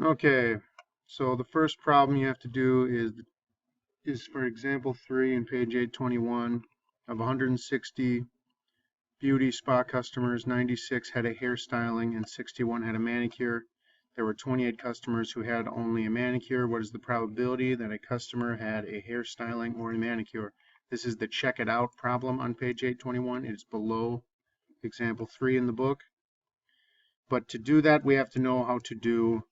Okay, so the first problem you have to do is for example 3 in page 821 of 160 beauty spa customers, 96 had a hairstyling and 61 had a manicure. There were 28 customers who had only a manicure. What is the probability that a customer had a hairstyling or a manicure? This is the check it out problem on page 821. It is below example 3 in the book. But to do that, we have to know how to do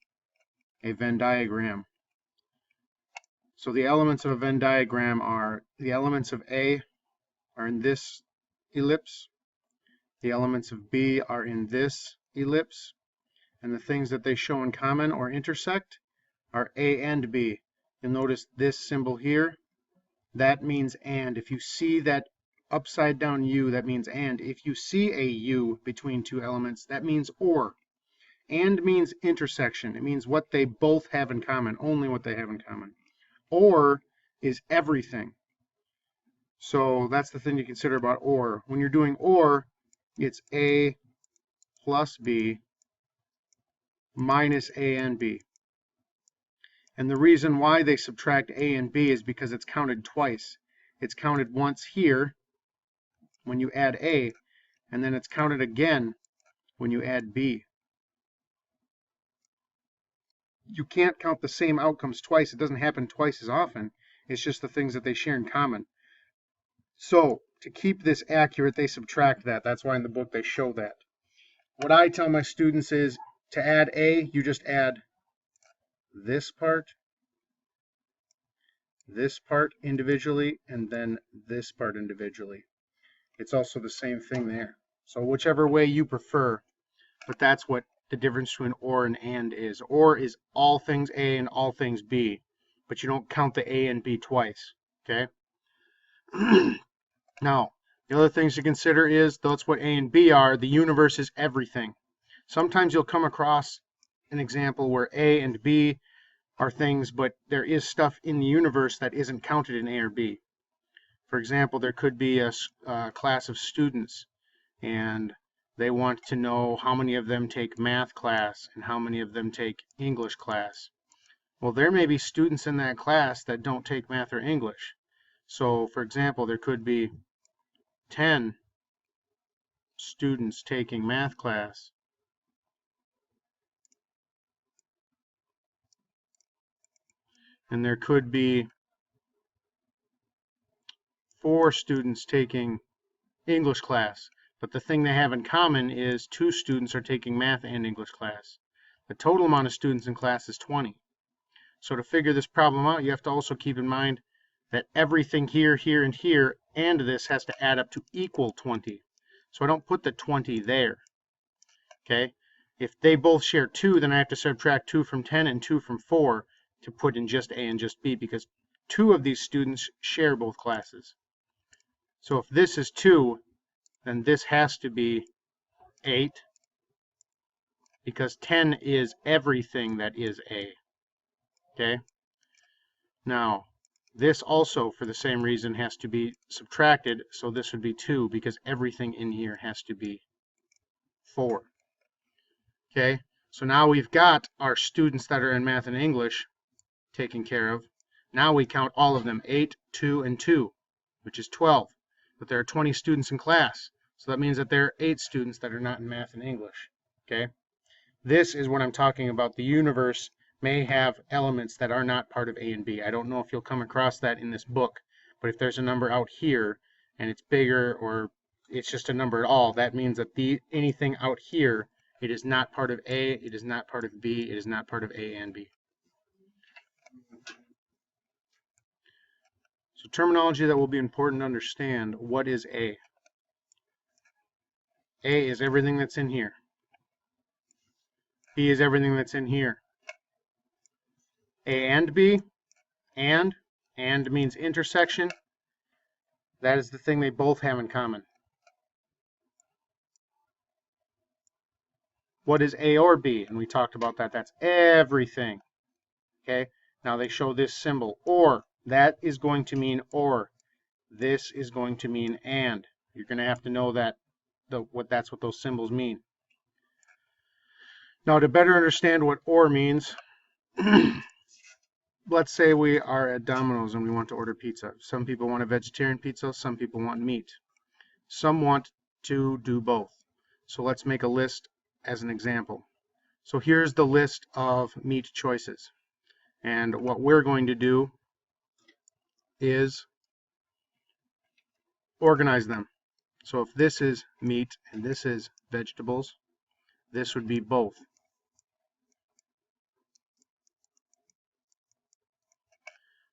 a Venn diagram. So the elements of a Venn diagram are the elements of A are in this ellipse, the elements of B are in this ellipse, and the things that they show in common or intersect are A and B. You'll notice this symbol here, that means and. If you see that upside down U, that means and. If you see a U between two elements, that means or. And means intersection. It means what they both have in common, only what they have in common. Or is everything. So that's the thing to consider about or. When you're doing or, it's A plus B minus A and B. And the reason why they subtract A and B is because it's counted twice. It's counted once here when you add A, and then it's counted again when you add B. You can't count the same outcomes twice. It doesn't happen twice as often. It's just the things that they share in common. So to keep this accurate, they subtract that. That's why in the book they show that. What I tell my students is to add A, you just add this part individually, and then this part individually. It's also the same thing there. So whichever way you prefer, but that's what the difference between or and is. Or is all things A and all things B, but you don't count the A and B twice, okay? Now, the other things to consider is that's what A and B are. The universe is everything. Sometimes you'll come across an example where A and B are things, but there is stuff in the universe that isn't counted in A or B. For example, there could be a class of students, and they want to know how many of them take math class and how many of them take English class. Well, there may be students in that class that don't take math or English. So, for example, there could be 10 students taking math class and there could be 4 students taking English class. But the thing they have in common is 2 students are taking math and English class. The total amount of students in class is 20. So to figure this problem out, you have to also keep in mind that everything here, here, and here, and this has to add up to equal 20. So I don't put the 20 there. Okay? If they both share 2, then I have to subtract 2 from 10 and 2 from 4 to put in just A and just B, because 2 of these students share both classes. So if this is 2, then this has to be 8, because 10 is everything that is A. Okay? Now, this also, for the same reason, has to be subtracted, so this would be 2, because everything in here has to be 4. Okay? So now we've got our students that are in math and English taken care of. Now we count all of them, 8, 2, and 2, which is 12. But there are 20 students in class, so that means that there are 8 students that are not in math and English. Okay? This is what I'm talking about. The universe may have elements that are not part of A and B. I don't know if you'll come across that in this book, but if there's a number out here and it's bigger or it's just a number at all, that means that anything out here, it is not part of A, it is not part of B, it is not part of A and B. So terminology that will be important to understand. What is A? A is everything that's in here. B is everything that's in here. A and B, and means intersection. That is the thing they both have in common. What is A or B? And we talked about that. That's everything. Okay? Now they show this symbol, or. That is going to mean or. This is going to mean and. You're going to have to know that that's what those symbols mean. Now to better understand what or means, Let's say we are at Domino's and we want to order pizza. Some people want a vegetarian pizza, some people want meat. Some want to do both. So let's make a list as an example. So here's the list of meat choices. And what we're going to do is organize them. So if this is meat and this is vegetables, this would be both.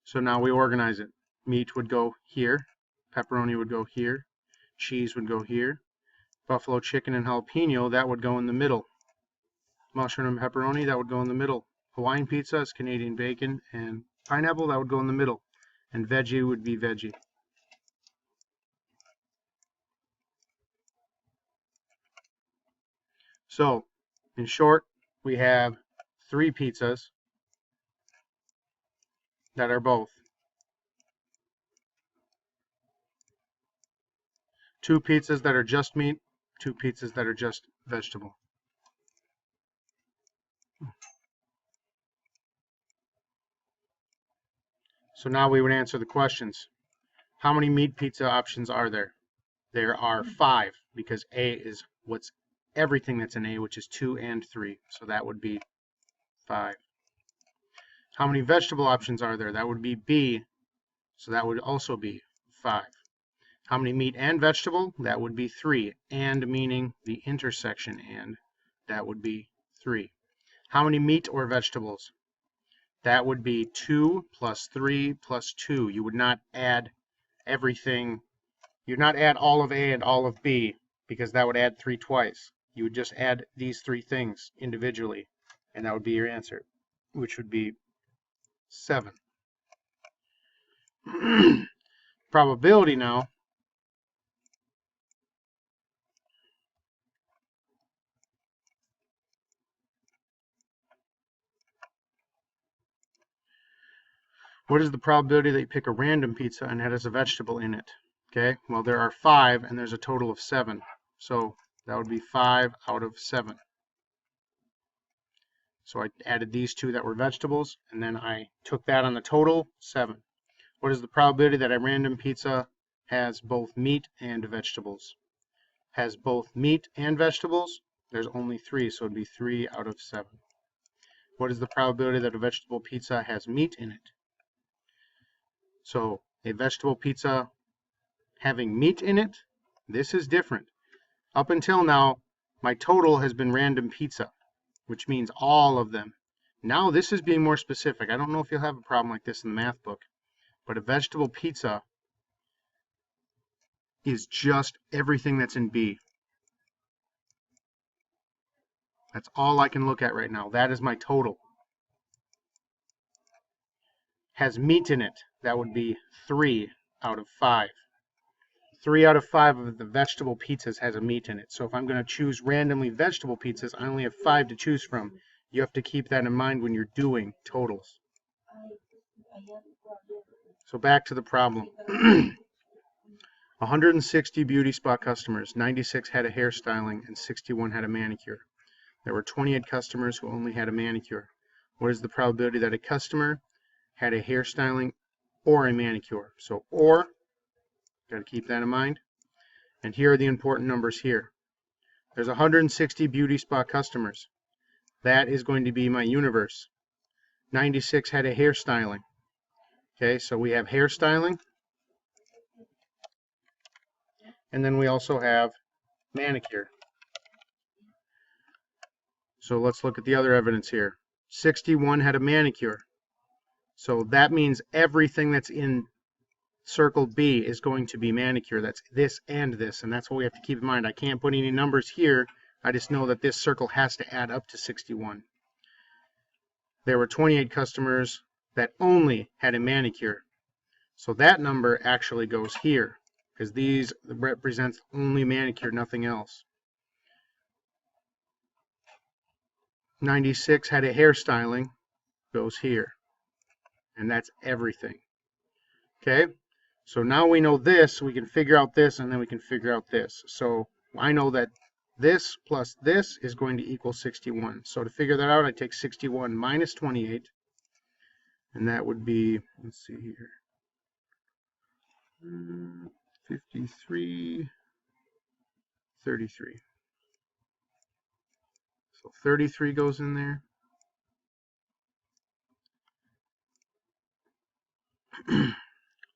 So now we organize it. Meat would go here, pepperoni would go here, cheese would go here, buffalo chicken and jalapeno, that would go in the middle. Mushroom and pepperoni, that would go in the middle. Hawaiian pizza is Canadian bacon and pineapple, that would go in the middle. And veggie would be veggie. So, in short, we have 3 pizzas that are both. 2 pizzas that are just meat, 2 pizzas that are just vegetable. So now we would answer the questions. How many meat pizza options are there? There are 5 because A is what's everything that's in A, which is 2 and 3. So that would be 5. How many vegetable options are there? That would be B. So that would also be 5. How many meat and vegetable? That would be 3. And meaning the intersection and, that would be 3. How many meat or vegetables? That would be 2 plus 3 plus 2. You would not add everything. You'd not add all of A and all of B because that would add 3 twice. You would just add these 3 things individually, and that would be your answer, which would be 7. Probability now. What is the probability that you pick a random pizza and it has a vegetable in it? Okay, well there are 5 and there's a total of 7. So that would be 5 out of 7. So I added these 2 that were vegetables and then I took that on the total, 7. What is the probability that a random pizza has both meat and vegetables? Has both meat and vegetables? There's only 3, so it'd be 3 out of 7. What is the probability that a vegetable pizza has meat in it? So a vegetable pizza having meat in it, this is different. Up until now, my total has been random pizza, which means all of them. Now this is being more specific. I don't know if you'll have a problem like this in the math book, but a vegetable pizza is just everything that's in B. That's all I can look at right now. That is my total. Has meat in it, that would be 3 out of 5. 3 out of 5 of the vegetable pizzas has a meat in it. So if I'm going to choose randomly vegetable pizzas, I only have 5 to choose from. You have to keep that in mind when you're doing totals. So back to the problem. 160 beauty spa customers, 96 had a hairstyling, and 61 had a manicure. There were 28 customers who only had a manicure. What is the probability that a customer had a hairstyling or a manicure? So or, got to keep that in mind. And here are the important numbers here. There's 160 beauty spa customers. That is going to be my universe. 96 had a hairstyling. Okay, so we have hairstyling. And then we also have manicure. So let's look at the other evidence here. 61 had a manicure. So that means everything that's in circle B is going to be manicure. That's this and this, and that's what we have to keep in mind. I can't put any numbers here. I just know that this circle has to add up to 61. There were 28 customers that only had a manicure. So that number actually goes here because these represents only manicure, nothing else. 96 had a hairstyling, goes here. And that's everything. Okay? So now we know this, we can figure out this, and then we can figure out this. So I know that this plus this is going to equal 61. So to figure that out, I take 61 minus 28, and that would be, let's see here, 53, 33. So 33 goes in there.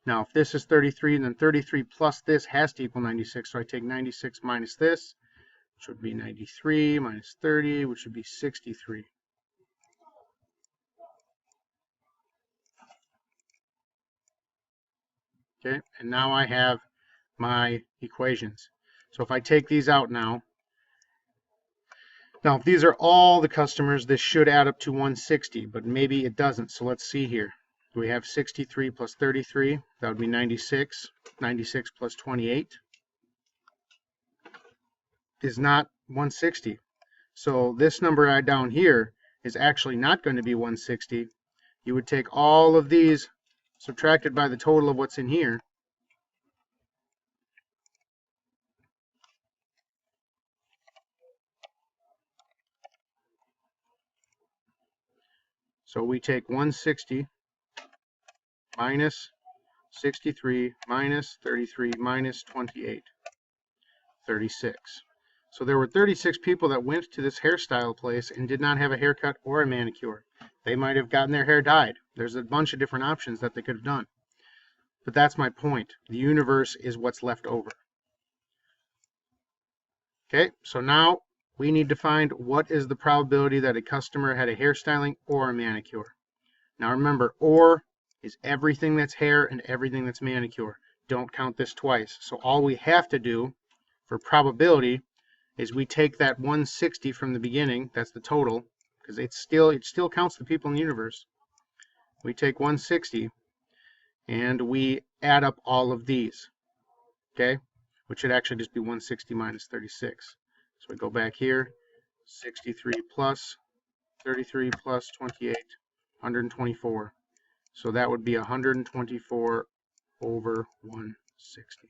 Now, if this is 33, then 33 plus this has to equal 96. So I take 96 minus this, which would be 93, minus 30, which would be 63. Okay, and now I have my equations. So if I take these out now, if these are all the customers, this should add up to 160, but maybe it doesn't. So let's see here. We have 63 plus 33. That would be 96. 96 plus 28 is not 160. So this number down here is actually not going to be 160. You would take all of these subtracted by the total of what's in here. So we take 160 minus 63 minus 33 minus 28, 36. So there were 36 people that went to this hairstyle place and did not have a haircut or a manicure. They might have gotten their hair dyed. There's a bunch of different options that they could have done. But that's my point. The universe is what's left over. Okay, so now we need to find what is the probability that a customer had a hairstyling or a manicure. Now remember, or is everything that's hair and everything that's manicure. Don't count this twice. So all we have to do for probability is we take that 160 from the beginning, that's the total, because it still counts the people in the universe. We take 160 and we add up all of these, okay? Which should actually just be 160 minus 36. So we go back here, 63 plus 33 plus 28, 124. So that would be 124 over 160.